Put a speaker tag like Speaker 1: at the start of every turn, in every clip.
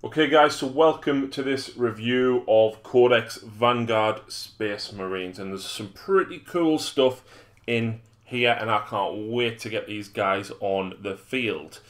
Speaker 1: Okay guys, so welcome to this review of Codex Vanguard Space Marines, and there's some pretty cool stuff in here and I can't wait to get these guys on the field.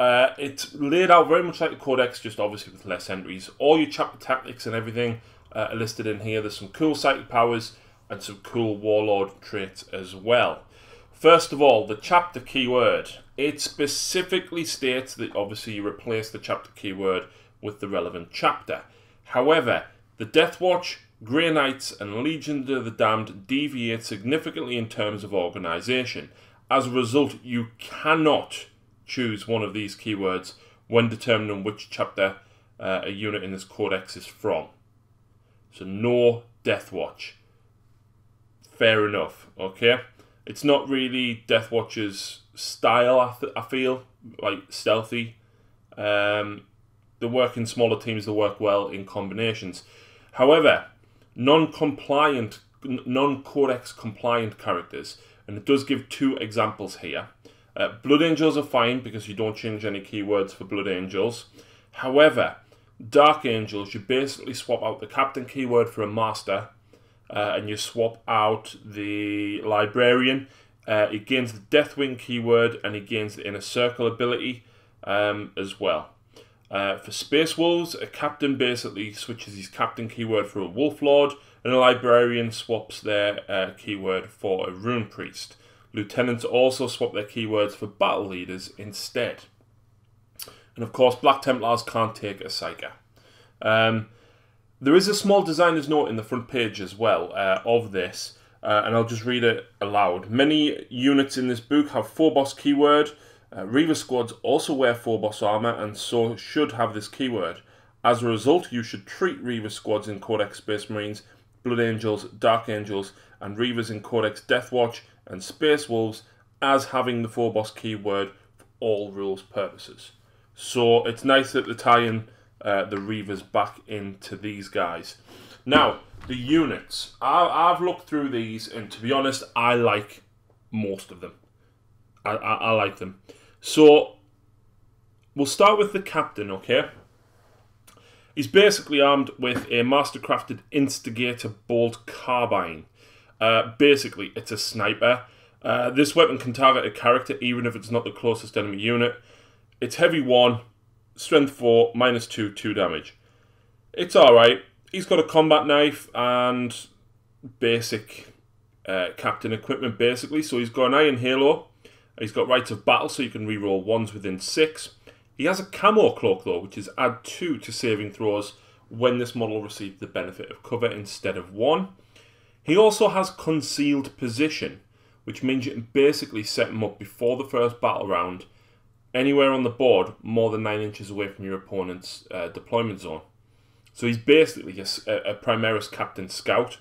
Speaker 1: It's laid out very much like the Codex, just obviously with less entries. All your chapter tactics and everything are listed in here. There's some cool psychic powers and some cool warlord traits as well. First of all, the chapter keyword. It specifically states that obviously you replace the chapter keyword with the relevant chapter. However, the Death Watch, Grey Knights and Legion of the Damned deviate significantly in terms of organisation. As a result, you cannot choose one of these keywords when determining which chapter a unit in this codex is from. So no Death Watch. Fair enough, okay? It's not really Death Watch's style, I feel, like stealthy. They work in smaller teams, they work well in combinations. However, non-codex compliant characters, and it does give two examples here. Blood Angels are fine because you don't change any keywords for Blood Angels. However, Dark Angels, you basically swap out the Captain keyword for a Master, and you swap out the Librarian. It gains the Deathwing keyword and it gains the Inner Circle ability as well. For Space Wolves, a Captain basically switches his Captain keyword for a Wolf Lord, and a Librarian swaps their keyword for a Rune Priest. Lieutenants also swap their keywords for Battle Leaders instead. And of course, Black Templars can't take a Psyker. There is a small designer's note in the front page as well of this, and I'll just read it aloud. Many units in this book have Phobos keyword. Reaver squads also wear Phobos armor and so should have this keyword. As a result, you should treat Reaver squads in Codex Space Marines, Blood Angels, Dark Angels, and Reavers in Codex Death Watch and Space Wolves as having the Phobos keyword for all rules purposes. So it's nice that they're tying the Reavers back into these guys. Now, the units. I've looked through these, and to be honest, I like most of them. I like them. So, we'll start with the Captain, okay? He's basically armed with a mastercrafted Instigator Bolt Carbine. Basically, it's a sniper. This weapon can target a character even if it's not the closest enemy unit. It's heavy 1, strength 4, -2, 2 damage. It's alright. He's got a combat knife and basic Captain equipment, basically. So he's got an Iron Halo. He's got Rites of Battle, so you can reroll 1s within 6. He has a Camo Cloak, though, which is add 2 to saving throws when this model receives the benefit of cover instead of 1. He also has Concealed Position, which means you can basically set him up before the first battle round, anywhere on the board more than 9 inches away from your opponent's deployment zone. So he's basically a Primaris Captain Scout.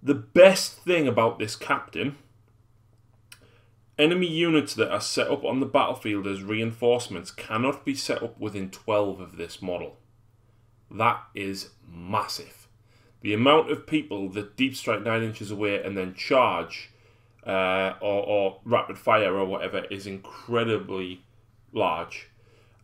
Speaker 1: The best thing about this Captain, enemy units that are set up on the battlefield as reinforcements cannot be set up within 12 of this model. That is massive. The amount of people that deep strike 9 inches away and then charge or rapid fire or whatever is incredibly large.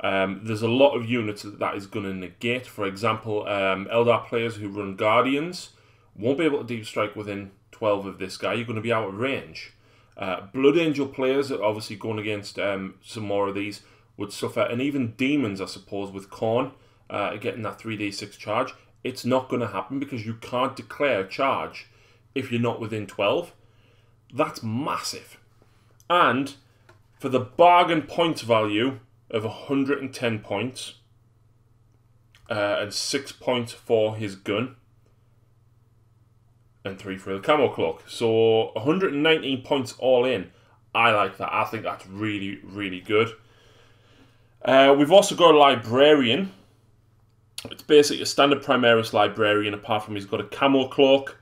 Speaker 1: There's a lot of units that is going to negate. For example, Eldar players who run Guardians won't be able to deep strike within 12 of this guy. You're going to be out of range. Blood Angel players that are obviously going against some more of these would suffer, and even Demons, I suppose, with Khorne getting that 3d6 charge. It's not going to happen because you can't declare a charge if you're not within 12. That's massive. And for the bargain points value of 110 points and 6 points for his gun and 3 for the Camo Cloak, so 119 points all in. I like that. I think that's really, really good. We've also got a Librarian. It's basically a standard Primaris Librarian, apart from he's got a Camo Cloak,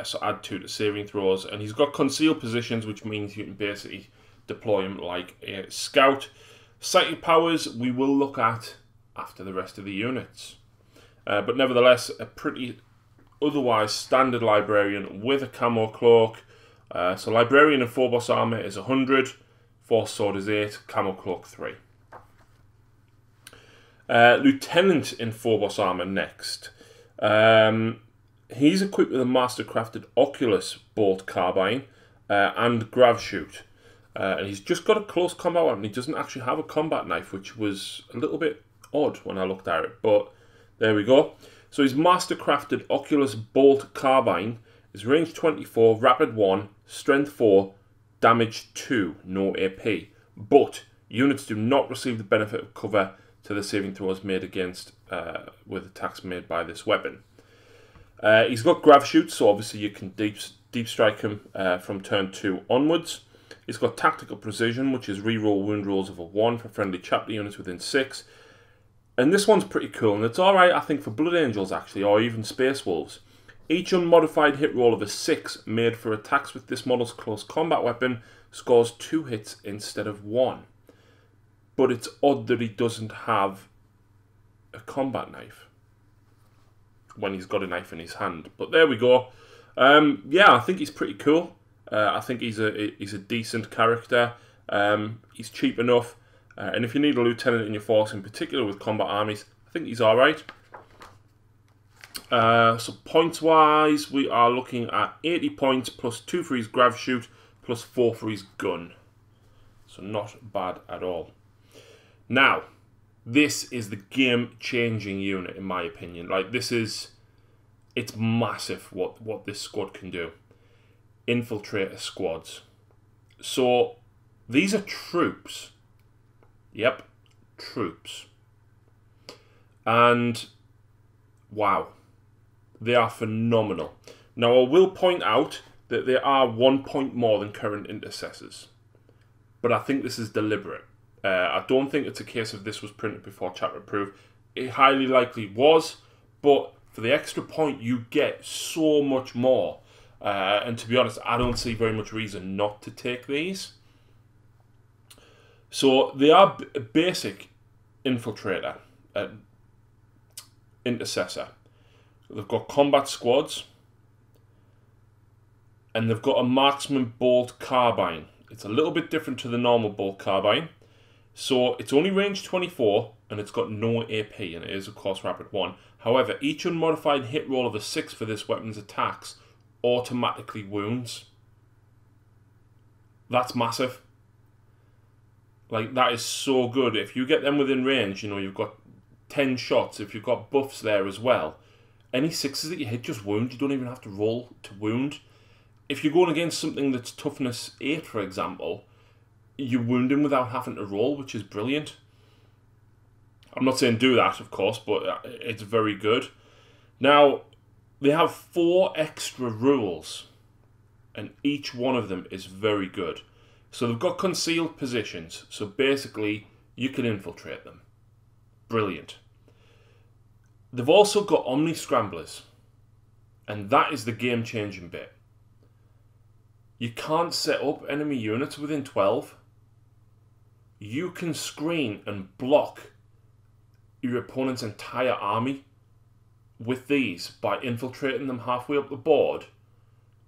Speaker 1: so add 2 to saving throws, and he's got Concealed Positions, which means you can basically deploy him like a Scout. Psychic powers we will look at after the rest of the units. But nevertheless, a pretty otherwise standard Librarian with a Camo Cloak. So Librarian and Phobos armor is 100, Force Sword is 8, Camo Cloak 3. Lieutenant in Phobos armor next. He's equipped with a master-crafted Oculus bolt carbine and grav shoot. And he's just got a close combat weapon. He doesn't actually have a combat knife, which was a little bit odd when I looked at it. But there we go. So his master-crafted Oculus bolt carbine is range 24, rapid 1, strength 4, damage 2, no AP. But units do not receive the benefit of cover to the saving throws made against with attacks made by this weapon. He's got grav shoot, so obviously you can deep strike him from turn 2 onwards. He's got tactical precision, which is reroll wound rolls of a 1 for friendly chapter units within 6. And this one's pretty cool, and it's alright, I think, for Blood Angels, actually, or even Space Wolves. Each unmodified hit roll of a 6 made for attacks with this model's close combat weapon scores 2 hits instead of 1. But it's odd that he doesn't have a combat knife when he's got a knife in his hand. But there we go. Yeah, I think he's pretty cool. I think he's a decent character. He's cheap enough. And if you need a lieutenant in your force, in particular with combat armies, I think he's alright. So points-wise, we are looking at 80 points plus 2 for his grav shoot, plus 4 for his gun. So not bad at all. Now, this is the game-changing unit, in my opinion. Like, it's massive what this squad can do. Infiltrator Squads. So, these are troops. Yep, troops. And, wow. They are phenomenal. Now, I will point out that they are 1 point more than current intercessors. But I think this is deliberate. I don't think it's a case of this was printed before chapter approved. It highly likely was, but for the extra point, you get so much more. And to be honest, I don't see very much reason not to take these. So they are a basic infiltrator, intercessor. They've got combat squads, and they've got a marksman bolt carbine. It's a little bit different to the normal bolt carbine. So it's only range 24, and it's got no AP, and it is, of course, rapid 1. However, each unmodified hit roll of a 6 for this weapon's attacks automatically wounds. That's massive. Like, that is so good. If you get them within range, you know, you've got 10 shots. If you've got buffs there as well, any 6s that you hit just wound. You don't even have to roll to wound. If you're going against something that's toughness 8, for example, you wound him without having to roll, which is brilliant. I'm not saying do that, of course, but it's very good. Now, they have 4 extra rules, and each one of them is very good. So they've got concealed positions, so basically you can infiltrate them. Brilliant. They've also got Omni Scramblers, and that is the game-changing bit. You can't set up enemy units within 12. You can screen and block your opponent's entire army with these by infiltrating them halfway up the board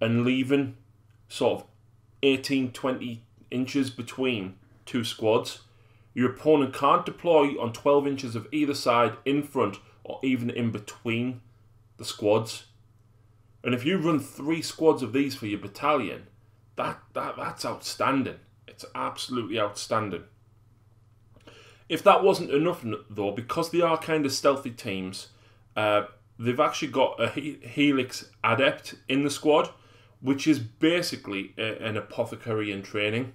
Speaker 1: and leaving sort of 18-20 inches between 2 squads. Your opponent can't deploy on 12 inches of either side, in front, or even in between the squads. And if you run 3 squads of these for your battalion, that's outstanding. It's absolutely outstanding. If that wasn't enough, though, because they are kind of stealthy teams, they've actually got a Helix Adept in the squad, which is basically an apothecary in training.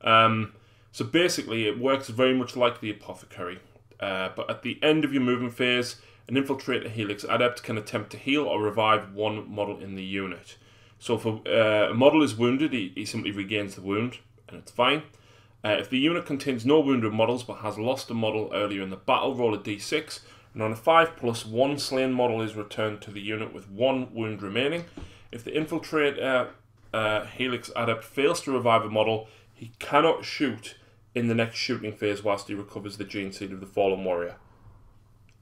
Speaker 1: So basically, it works very much like the apothecary. But at the end of your movement phase, an Infiltrator Helix Adept can attempt to heal or revive one model in the unit. So if a model is wounded, he simply regains the wound, and it's fine. If the unit contains no wounded models but has lost a model earlier in the battle, roll a d6, and on a 5+, 1 slain model is returned to the unit with 1 wound remaining. If the Infiltrator Helix Adept fails to revive a model, he cannot shoot in the next shooting phase whilst he recovers the gene seed of the Fallen Warrior.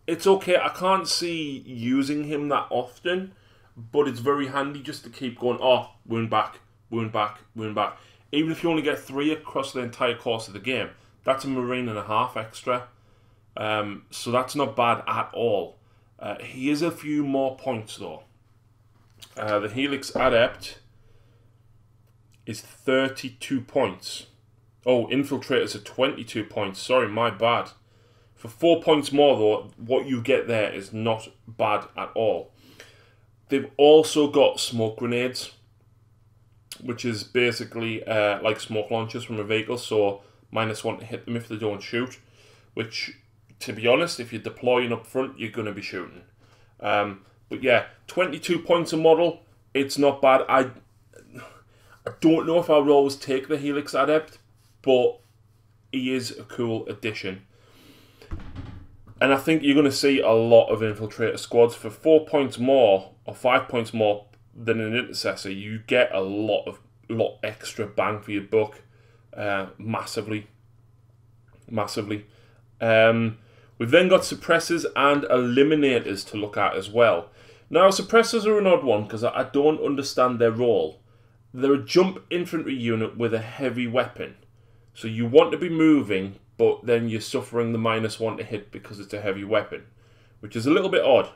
Speaker 1: It's okay, I can't see using him that often, but it's very handy just to keep going, oh, wound back, wound back, wound back. Even if you only get 3 across the entire course of the game, that's a Marine and a half extra. So that's not bad at all. He is a few more points though. The Helix Adept is 32 points. Oh, Infiltrators are 22 points. Sorry, my bad. For 4 points more though, what you get there is not bad at all. They've also got smoke grenades, which is basically like smoke launchers from a vehicle, so -1 to hit them if they don't shoot, which, to be honest, if you're deploying up front, you're going to be shooting. But yeah, 22 points a model, it's not bad. I don't know if I would always take the Helix Adept, but he is a cool addition. And I think you're going to see a lot of Infiltrator Squads. For 4 points more, or 5 points more than an Intercessor, you get a lot extra bang for your buck. Massively. We've then got Suppressors and Eliminators to look at as well. Now, Suppressors are an odd one because I don't understand their role. They're a jump infantry unit with a heavy weapon. So you want to be moving, but then you're suffering the -1 to hit because it's a heavy weapon, which is a little bit odd.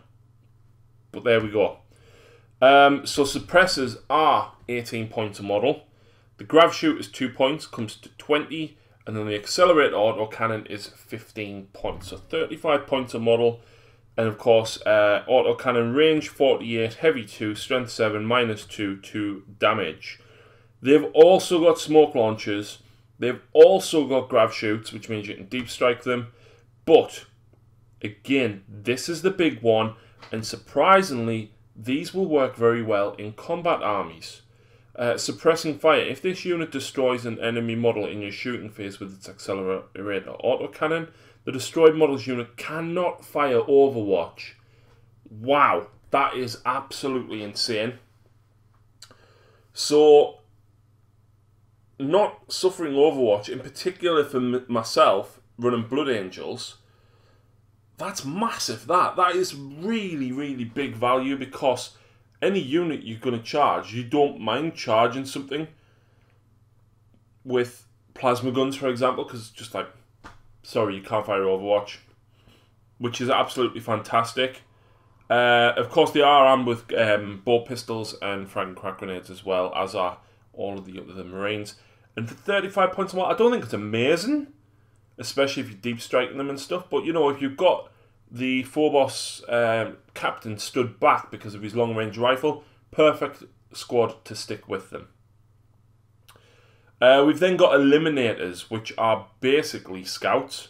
Speaker 1: But there we go. So Suppressors are 18 points a model. The Grav Shoot is 2 points, comes to 20. And then the Accelerated Autocannon is 15 points. So 35 points a model. And of course, Autocannon range 48, heavy 2, strength 7, -2 to damage. They've also got smoke launchers. They've also got Grav Shoots, which means you can deep strike them. But, again, this is the big one. And surprisingly, these will work very well in combat armies. Suppressing fire. If this unit destroys an enemy model in your shooting phase with its accelerator autocannon, the destroyed model's unit cannot fire Overwatch. Wow, that is absolutely insane. So, not suffering Overwatch, in particular for myself, running Blood Angels, that's massive. That is really, really big value, because any unit you're going to charge, you don't mind charging something with plasma guns, for example, because it's just like, sorry, you can't fire Overwatch, which is absolutely fantastic. Of course, they are armed with bolt pistols and frag and crack grenades as well, as are all of the other Marines. And for 35 points more, I don't think it's amazing, especially if you're deep striking them and stuff. But, you know, if you've got the Phobos captain stood back because of his long-range rifle, perfect squad to stick with them. We've then got Eliminators, which are basically scouts.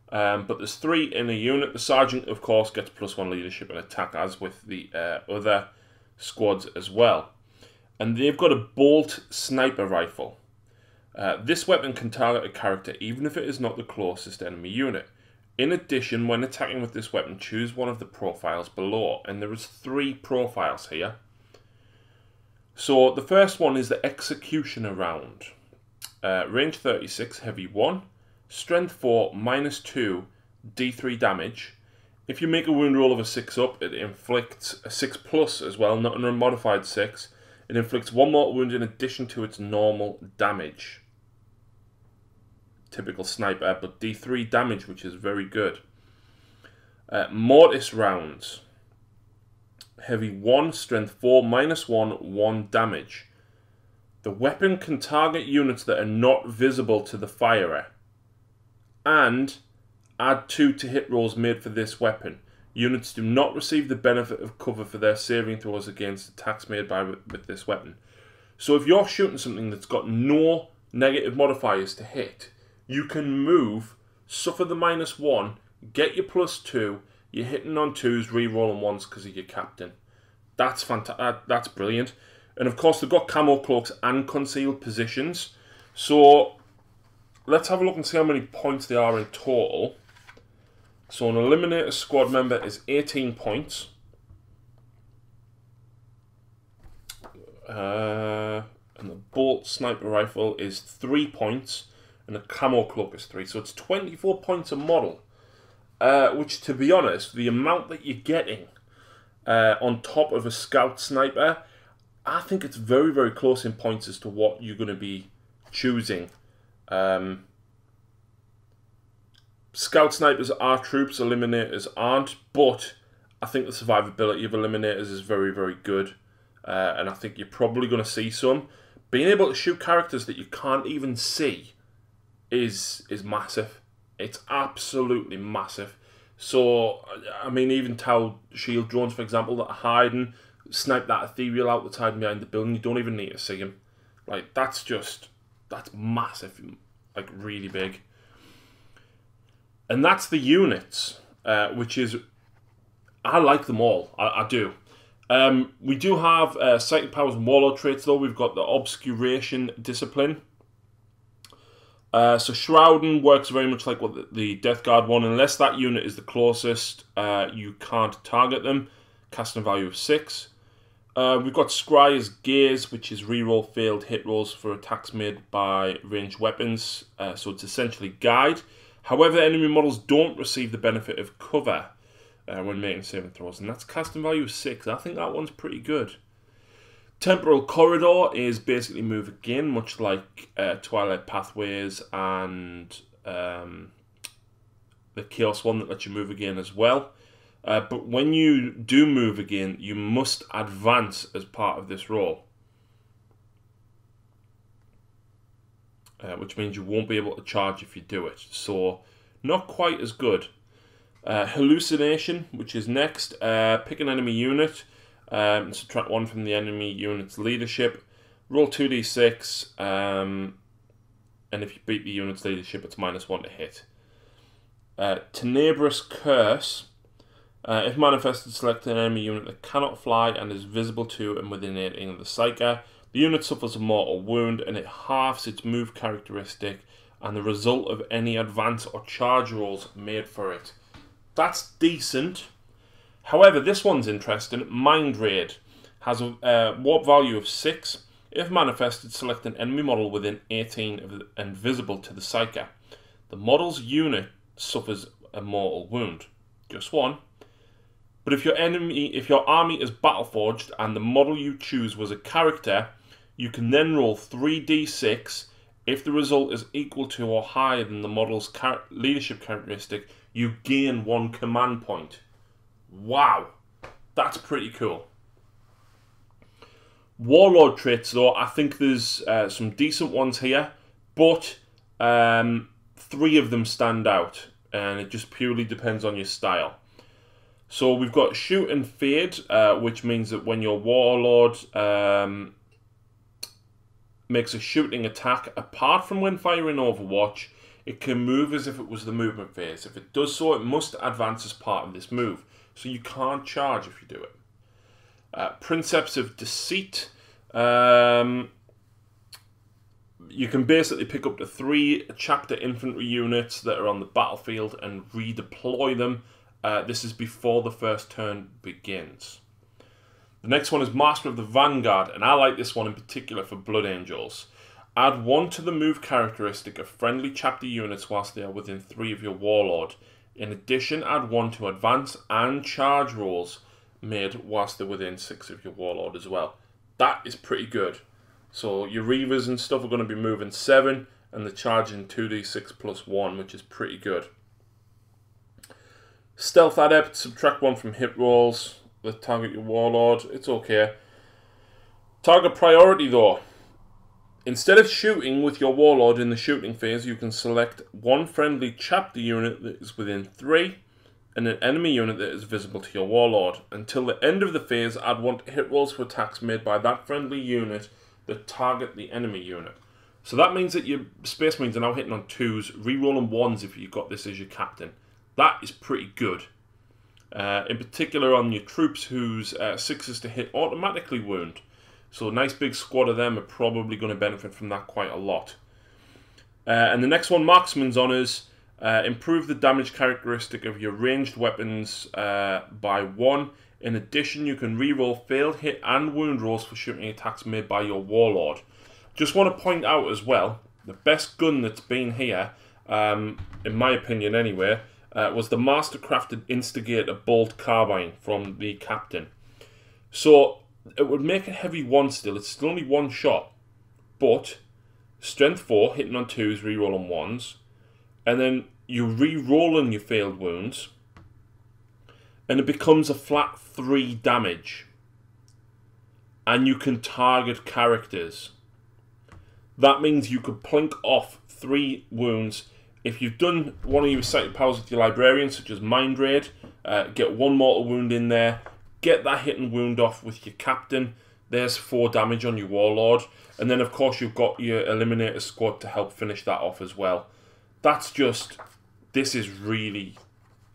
Speaker 1: But there's 3 in a unit. The Sergeant, of course, gets +1 leadership and attack, as with the other squads as well. And they've got a bolt sniper rifle. This weapon can target a character even if it is not the closest enemy unit. In addition, when attacking with this weapon, choose one of the profiles below. And there is 3 profiles here. So the first one is the Executioner round. Range 36, heavy 1. Strength 4, -2, D3 damage. If you make a wound roll of a 6 up, it inflicts a 6+ as well, not an unmodified 6. It inflicts 1 mortal wound in addition to its normal damage. Typical sniper, but D3 damage, which is very good. Mortis rounds. Heavy 1, strength 4, -1, 1 damage. The weapon can target units that are not visible to the firer. And add 2 to hit rolls made for this weapon. Units do not receive the benefit of cover for their saving throws against attacks made with this weapon. So if you're shooting something that's got no negative modifiers to hit, you can move, suffer the -1, get your +2, you're hitting on 2s, re-rolling 1s because of your captain. That's fantastic. That's brilliant. And of course, they've got camo cloaks and concealed positions. So let's have a look and see how many points they are in total. So an Eliminator squad member is 18 points. And the bolt sniper rifle is 3 points. And the camo cloak is 3. So it's 24 points a model. Which, to be honest, the amount that you're getting on top of a scout sniper, I think it's very, very close in points as to what you're going to be choosing. Scout snipers are troops, eliminators aren't, but I think the survivability of eliminators is very, very good. And I think you're probably going to see some. Being able to shoot characters that you can't even see is massive. It's absolutely massive. So, I mean, even tell shield drones, for example, that are hiding, snipe that ethereal out that's hiding behind the building. You don't even need to see him. Like, that's massive. Like, really big. And that's the units, which is... I like them all. I do. We do have psychic powers and warlord traits, though. We've got the obscuration discipline. So shrouding works very much like what the Death Guard one. Unless that unit is the closest, you can't target them. Casting value of 6. We've got Scry as gaze, which is reroll failed hit rolls for attacks made by ranged weapons. So it's essentially guide. However, enemy models don't receive the benefit of cover when making saving throws, and that's casting value of 6. I think that one's pretty good. Temporal Corridor is basically move again, much like Twilight Pathways and the Chaos one that lets you move again as well. But when you do move again, you must advance as part of this roll. Which means you won't be able to charge if you do it. So, not quite as good. Hallucination, which is next. Pick an enemy unit. Subtract 1 from the enemy unit's leadership. Roll 2d6. And if you beat the unit's leadership, it's -1 to hit. Tenebrous Curse. If manifested, select an enemy unit that cannot fly and is visible to and within 18 of the Psyker. The unit suffers a mortal wound and it halves its move characteristic and the result of any advance or charge rolls made for it. That's decent. However, this one's interesting. Mind Raid has a warp value of 6. If manifested, select an enemy model within 18 and visible to the Psyker. The model's unit suffers a mortal wound. Just one. But if your army is Battleforged and the model you choose was a character, you can then roll 3d6. If the result is equal to or higher than the model's leadership characteristic, you gain 1 command point. Wow, that's pretty cool. Warlord traits, though, I think there's some decent ones here, but 3 of them stand out, and it just purely depends on your style. So we've got Shoot and Fade, which means that when your Warlord makes a shooting attack, apart from when firing Overwatch, it can move as if it was the movement phase. If it does so, it must advance as part of this move. So you can't charge if you do it. Princeps of Deceit. You can basically pick up to 3 chapter infantry units that are on the battlefield and redeploy them. This is before the first turn begins. The next one is Master of the Vanguard, and I like this one in particular for Blood Angels. Add 1 to the move characteristic of friendly chapter units whilst they are within 3 of your Warlord. In addition, add 1 to advance and charge rolls made whilst they're within 6 of your Warlord as well. That is pretty good. So your Reavers and stuff are going to be moving 7, and the charging 2d6 plus 1, which is pretty good. Stealth Adept, subtract 1 from hit rolls that target your Warlord. It's okay. Target priority, though. Instead of shooting with your Warlord in the shooting phase, you can select 1 friendly chapter unit that is within 3 and an enemy unit that is visible to your Warlord. Until the end of the phase, add 1 to hit rolls for attacks made by that friendly unit that target the enemy unit. So that means that your Space Marines are now hitting on 2s, rerolling 1s if you've got this as your captain. That is pretty good. In particular on your troops whose 6s to hit automatically wound. So a nice big squad of them are probably going to benefit from that quite a lot. And the next one, Marksman's Honours. Improve the damage characteristic of your ranged weapons by 1. In addition, you can reroll failed hit and wound rolls for shooting attacks made by your Warlord. Just want to point out as well, the best gun that's been here, in my opinion anyway, was the Mastercrafted Instigator Bolt Carbine from the Captain. So it would make a heavy 1 still. It's still only 1 shot, but strength 4, hitting on 2s, reroll on 1s, and then you re-roll on your failed wounds, and it becomes a flat 3 damage. And you can target characters. That means you could plink off 3 wounds. If you've done one of your excited powers with your Librarian, such as Mind Raid, get 1 mortal wound in there, get that hit and wound off with your Captain. There's 4 damage on your Warlord. And then, of course, you've got your Eliminator Squad to help finish that off as well. That's just... This is really...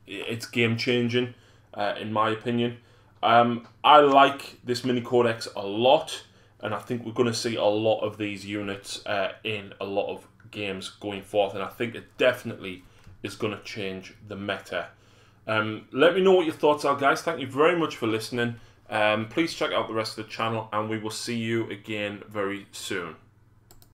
Speaker 1: It's game-changing, in my opinion. I like this mini codex a lot, and I think we're going to see a lot of these units in a lot of games going forth, and I think it definitely is going to change the meta. Let me know what your thoughts are, guys. Thank you very much for listening. Please check out the rest of the channel, and we will see you again very soon.